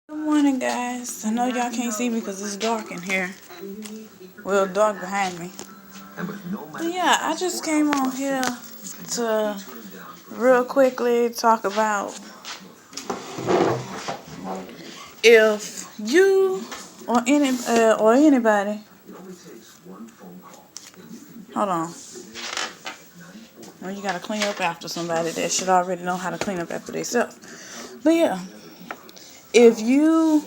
Good morning, guys. I know y'all can't see me because it's dark in here. Well, dark behind me. But yeah, I just came on here to real quickly talk about if you or anybody. Hold on. Well, you gotta clean up after somebody that should already know how to clean up after themselves. But yeah, if you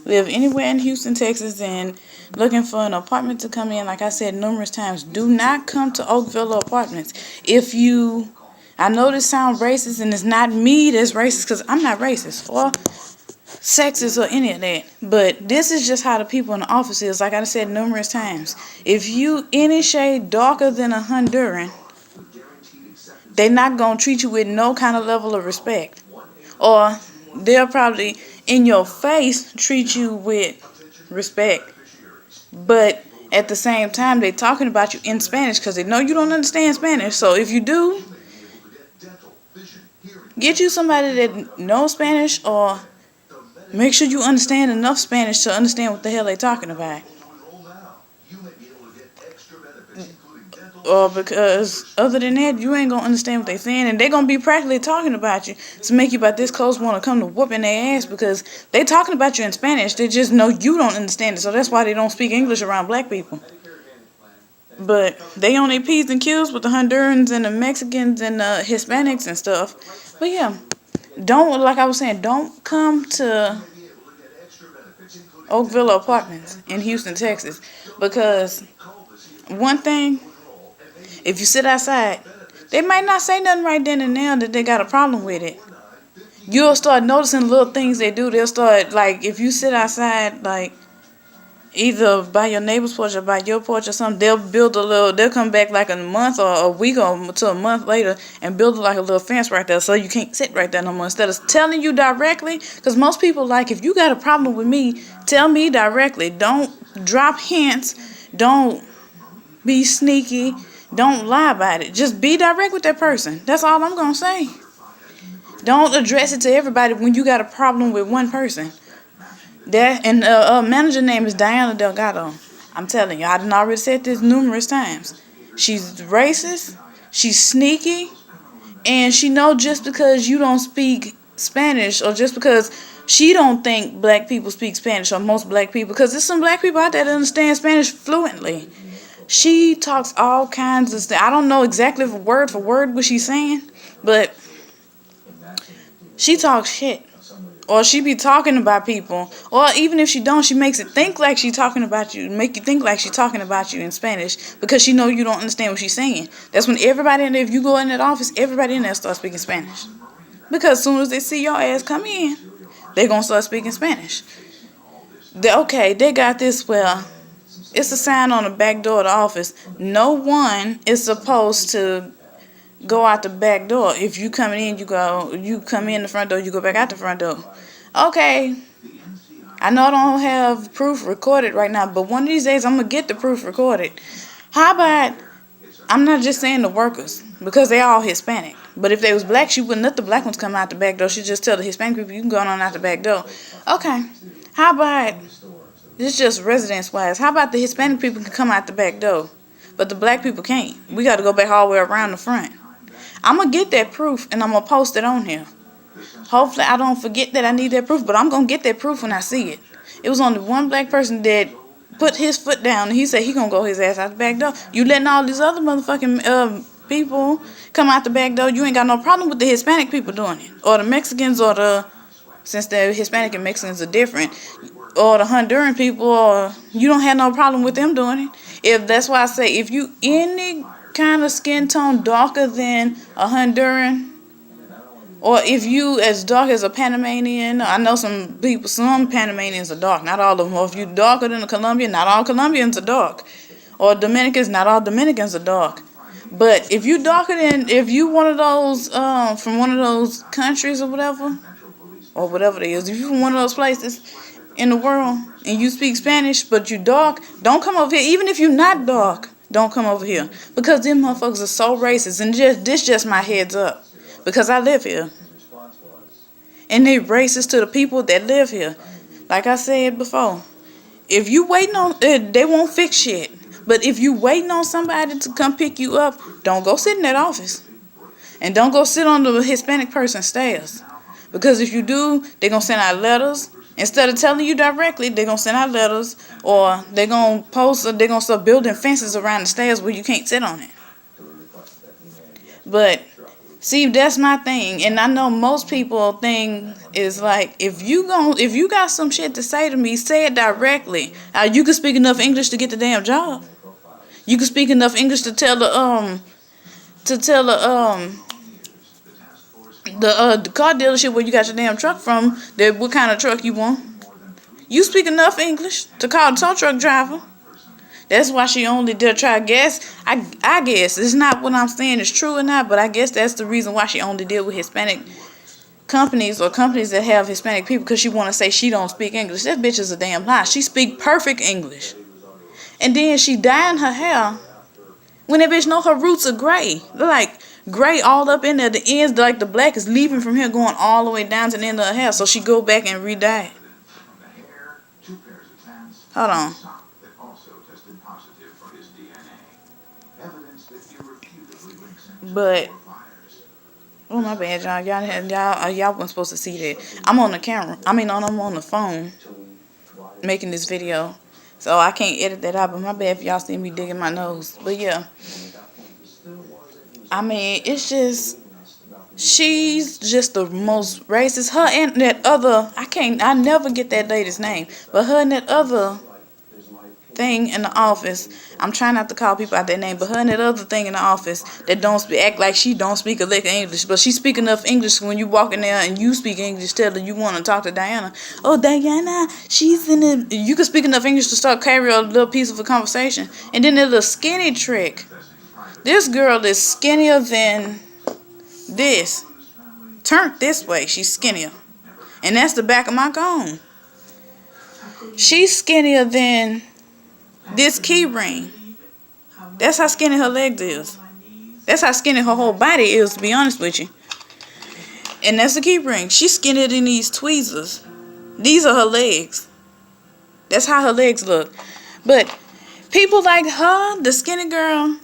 live anywhere in Houston, Texas, and looking for an apartment to come in, like I said numerous times, do not come to Oakville Apartments. I know this sounds racist, and it's not me that's racist, because I'm not racist or sexist or any of that. But this is just how the people in the office is. Like I said numerous times, if you any shade darker than a Honduran, they're not gonna treat you with no kind of level of respect, or they'll probably in your face treat you with respect, but at the same time they talking about you in Spanish because they know you don't understand Spanish. So if you do, get you somebody that knows Spanish, or make sure you understand enough Spanish to understand what the hell they talking about. Or because other than that, you ain't gonna understand what they saying, and they gonna be practically talking about you to make you about this close want to come to whooping their ass, because they talking about you in Spanish. They just know you don't understand it, so that's why they don't speak English around black people. But they on their P's and Q's with the Hondurans and the Mexicans and the Hispanics and stuff. But yeah, like I was saying, don't come to Oakville Apartments in Houston, Texas, because one thing, if you sit outside, they might not say nothing right then and there that they got a problem with it. You'll start noticing little things they do. They'll start, like, if you sit outside, like, either by your neighbor's porch or by your porch or something, they'll come back like a month or a week or to a month later and build like a little fence right there so you can't sit right there no more. Instead of telling you directly, because most people, like, if you got a problem with me, tell me directly. Don't drop hints. Don't be sneaky. Don't lie about it. Just be direct with that person. That's all I'm going to say. Don't address it to everybody when you got a problem with one person. Manager name is Diana Delgado. I'm telling you, I done already said this numerous times. She's racist, she's sneaky, and she know just because you don't speak Spanish, or just because she don't think black people speak Spanish, or most black people, because there's some black people out there that understand Spanish fluently. She talks all kinds of stuff. I don't know exactly word for word what she's saying, but she talks shit. Or she be talking about people. Or even if she don't, she makes it think like she talking about you. Make you think like she talking about you in Spanish, because she know you don't understand what she's saying. That's when everybody in there, if you go in that office, everybody in there starts speaking Spanish. Because as soon as they see your ass come in, they going to start speaking Spanish. They got this, well, it's a sign on the back door of the office. No one is supposed to go out the back door. If you coming in, you come in the front door, you go back out the front door. Okay, I know I don't have proof recorded right now, but one of these days I'm gonna get the proof recorded. How about, I'm not just saying the workers, because they all Hispanic, but if they was black, she wouldn't let the black ones come out the back door. She'd just tell the Hispanic people, you can go on out the back door. Okay, how about, this just residence wise, how about the Hispanic people can come out the back door, but the black people can't? We got to go back all the way around the front. I'm going to get that proof, and I'm going to post it on here. Hopefully I don't forget that I need that proof, but I'm going to get that proof when I see it. It was only one black person that put his foot down, and he said he going to go his ass out the back door. You letting all these other motherfucking people come out the back door. You ain't got no problem with the Hispanic people doing it, or the Mexicans, or since the Hispanic and Mexicans are different, or the Honduran people, or you don't have no problem with them doing it. That's why I say, if you any kind of skin tone darker than a Honduran, or if you as dark as a Panamanian, I know some Panamanians are dark, not all of them. Or if you darker than a Colombian, not all Colombians are dark. Or Dominicans, not all Dominicans are dark. But if you one of those, from one of those countries or whatever it is, if you from one of those places in the world and you speak Spanish but you dark, don't come over here. Even if you're not dark, don't come over here, because them motherfuckers are so racist. And this just my heads up, because I live here. And they racist to the people that live here. Like I said before, if you waiting on, they won't fix shit. But if you waiting on somebody to come pick you up, don't go sit in that office. And don't go sit on the Hispanic person's stairs. Because if you do, they're going to send out letters. Instead of telling you directly, they're going to send out letters. Or they're going to post, or they're going to start building fences around the stairs where you can't sit on it. But, see, that's my thing. And I know most people think is like, if you got some shit to say to me, say it directly. You can speak enough English to get the damn job. You can speak enough English to tell the car dealership where you got your damn truck from, that what kind of truck you want. You speak enough English to call the tow truck driver. That's why she only did try to guess. I guess it's not what I'm saying is true or not, but I guess that's the reason why she only deal with Hispanic companies or companies that have Hispanic people, because she want to say she don't speak English. That bitch is a damn lie. She speak perfect English. And then she dying her hair when that bitch know her roots are gray. They're like gray all up in there. The ends, like the black is leaving from here going all the way down to the end of her hair. So she go back and re-dye it. Hold on. But, oh my bad, y'all wasn't supposed to see that. I'm on the camera. I'm on the phone making this video. So I can't edit that out, but my bad if y'all see me digging my nose. But yeah. I mean, it's just, she's just the most racist. Her and that other, I never get that lady's name. But her and that other thing in the office, I'm trying not to call people out their name, but her and that other thing in the office that act like she don't speak a lick of English, but she speak enough English when you walk in there and you speak English, tell her you want to talk to Diana. Oh, Diana, she's in the, you can speak enough English to start carrying a little piece of a conversation. And then the little skinny trick. This girl is skinnier than this. Turned this way, she's skinnier. And that's the back of my comb. She's skinnier than this key ring. That's how skinny her legs is. That's how skinny her whole body is, to be honest with you. And that's the key ring. She's skinnier than these tweezers. These are her legs. That's how her legs look. But people like her, the skinny girl,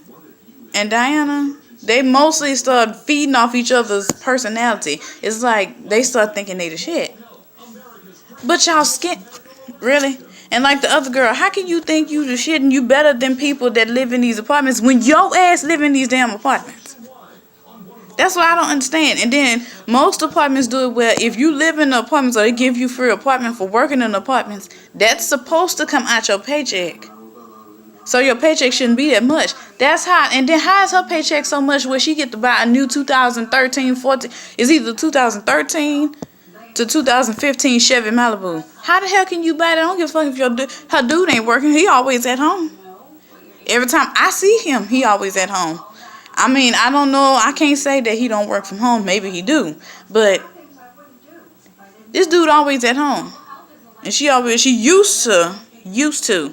and Diana, they mostly start feeding off each other's personality. It's like they start thinking they the shit. But y'all really? And like the other girl, how can you think you the shit and you better than people that live in these apartments when your ass live in these damn apartments? That's what I don't understand. And then most apartments do it where if you live in the apartments or they give you free apartment for working in apartments, that's supposed to come out your paycheck. So your paycheck shouldn't be that much. That's how. And then how is her paycheck so much where she get to buy a new 2013, 14? It's either 2013 to 2015 Chevy Malibu. How the hell can you buy that? I don't give a fuck if her dude ain't working. He always at home. Every time I see him, he always at home. I mean, I don't know. I can't say that he don't work from home. Maybe he do. But this dude always at home. And she used to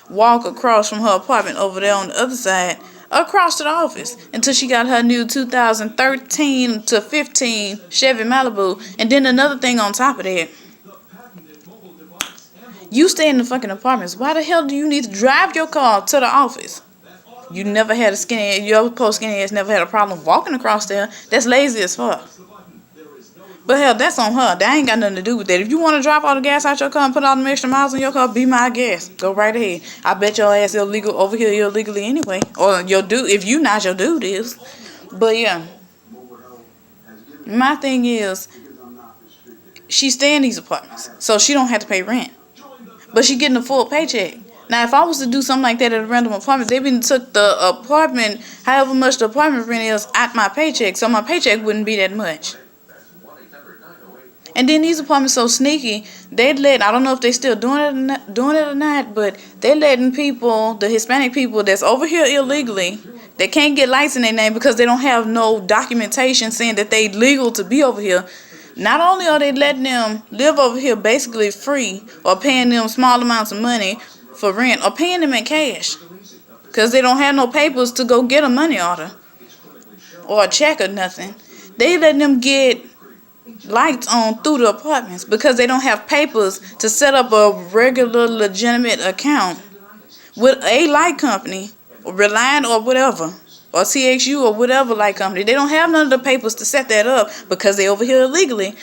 walk across from her apartment over there on the other side, across to the office, until she got her new 2013 to 15 Chevy Malibu. And then another thing on top of that, you stay in the fucking apartments. Why the hell do you need to drive your car to the office? You never had your post skinny ass never had a problem walking across there. That's lazy as fuck. But hell, that's on her. That ain't got nothing to do with that. If you want to drop all the gas out your car and put all the extra miles in your car, be my guest. Go right ahead. I bet your ass illegal over here illegally anyway. Or your dude, if you not, your dude is. But yeah. My thing is, she stay in these apartments, so she don't have to pay rent. But she getting a full paycheck. Now, if I was to do something like that at a random apartment, they been took the apartment, however much the apartment rent is, out my paycheck, so my paycheck wouldn't be that much. And then these apartments so sneaky, I don't know if they still doing it or not, but they letting people, the Hispanic people that's over here illegally, they can't get lights in their name because they don't have no documentation saying that they legal to be over here. Not only are they letting them live over here basically free or paying them small amounts of money for rent or paying them in cash because they don't have no papers to go get a money order or a check or nothing. They letting them get lights on through the apartments because they don't have papers to set up a regular legitimate account with a light company, or Reliant or whatever, or TXU or whatever light company. They don't have none of the papers to set that up because they over here illegally.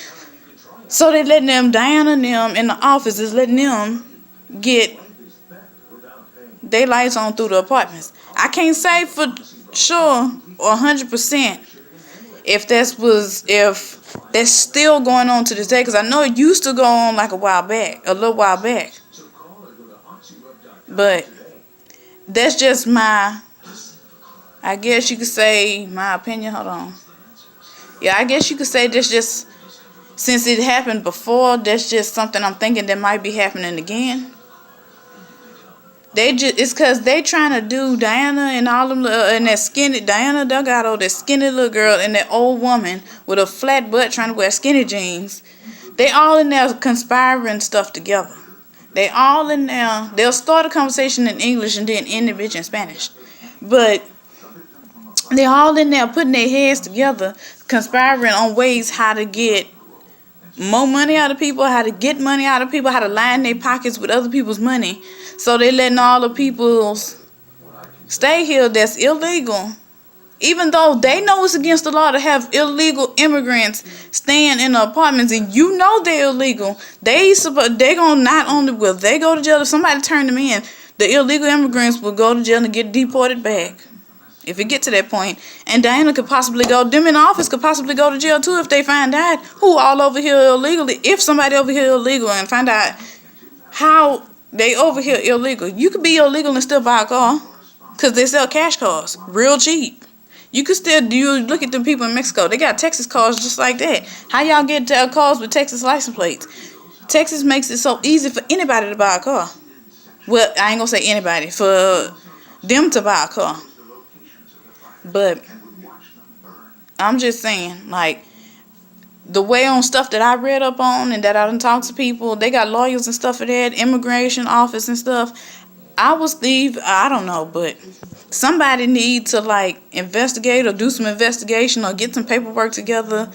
So they letting them, Diana and them in the office is letting them get their lights on through the apartments. I can't say for sure or 100% if that's still going on to this day, because I know it used to go on like a little while back. But that's just I guess you could say my opinion. Hold on. Yeah, I guess you could say that's just, since it happened before, that's just something I'm thinking that might be happening again. It's because they trying to do Diana and all them, and that skinny, Diana Delgado, that skinny little girl, and that old woman with a flat butt trying to wear skinny jeans. They all in there conspiring stuff together. They all in there. They'll start a conversation in English and then end the bitch in Spanish. But they all in there putting their heads together, conspiring on ways how to get more money out of people, how to get money out of people, how to line their pockets with other people's money. So they letting all the people stay here that's illegal, even though they know it's against the law to have illegal immigrants staying in the apartments, and you know they're illegal. They gonna, not only will they go to jail, if somebody turn them in, the illegal immigrants will go to jail and get deported back. If it get to that point, and Diana could possibly go, them in the office could possibly go to jail too if they find out who all over here illegally. If somebody over here illegal and find out how they over here illegal, you could be illegal and still buy a car, because they sell cash cars real cheap. You could still look at the people in Mexico. They got Texas cars just like that. How y'all get cars with Texas license plates? Texas makes it so easy for anybody to buy a car. Well, I ain't gonna say anybody, for them to buy a car. But I'm just saying, like, the way on stuff that I read up on and that I done talked to people, they got lawyers and stuff for that, immigration office and stuff. I don't know, but somebody need to, like, investigate or do some investigation or get some paperwork together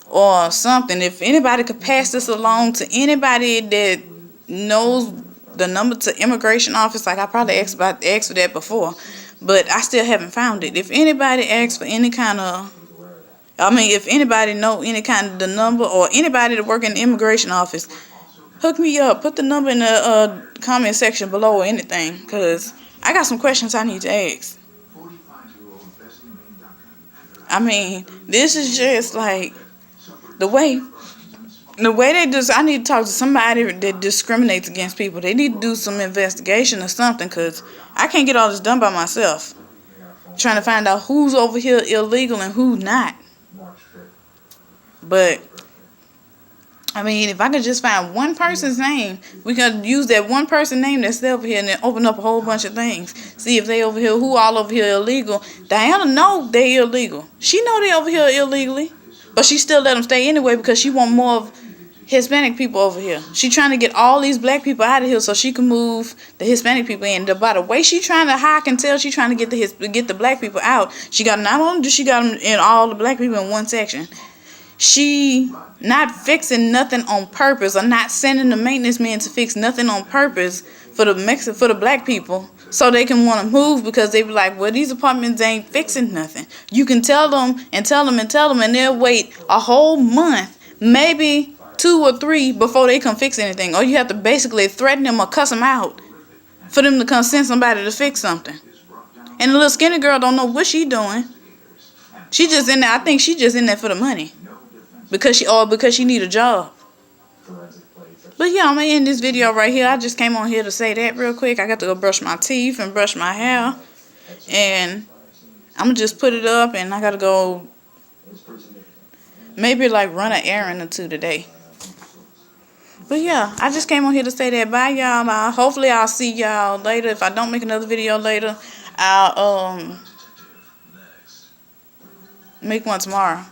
or something. If anybody could pass this along to anybody that knows the number to immigration office, like I probably asked for that before, but I still haven't found it. If anybody asks for any kind of, if anybody know any kind of the number, or anybody that work in the immigration office, hook me up. Put the number in the comment section below or anything, because I got some questions I need to ask. This is just like the way they do. I need to talk to somebody that discriminates against people. They need to do some investigation or something, because I can't get all this done by myself. Trying to find out who's over here illegal and who's not. But if I could just find one person's name, we could use that one person's name that's over here and then open up a whole bunch of things. See if they over here, who all over here illegal. Diana know they illegal. She know they over here illegally, but she still let them stay anyway because she want more of Hispanic people over here. She trying to get all these black people out of here so she can move the Hispanic people in. By the way she trying to, I can tell she trying to get the black people out. She got, not only does she got them in all the black people in one section, she not fixing nothing on purpose, or not sending the maintenance men to fix nothing on purpose for the black people, so they can want to move, because they be like, well, these apartments ain't fixing nothing. You can tell them and tell them and tell them, and they'll wait a whole month, maybe 2 or 3, before they come fix anything. Or you have to basically threaten them or cuss them out for them to come send somebody to fix something. And the little skinny girl don't know what she doing. She just in there. I think she just in there for the money, because she need a job. But yeah, I'm gonna end this video right here. I just came on here to say that real quick. I got to go brush my teeth and brush my hair, and I'm gonna just put it up, and I gotta go maybe like run an errand or 2 today. But yeah, I just came on here to say that. Bye, y'all. Hopefully I'll see y'all later. If I don't make another video later, I'll make one tomorrow.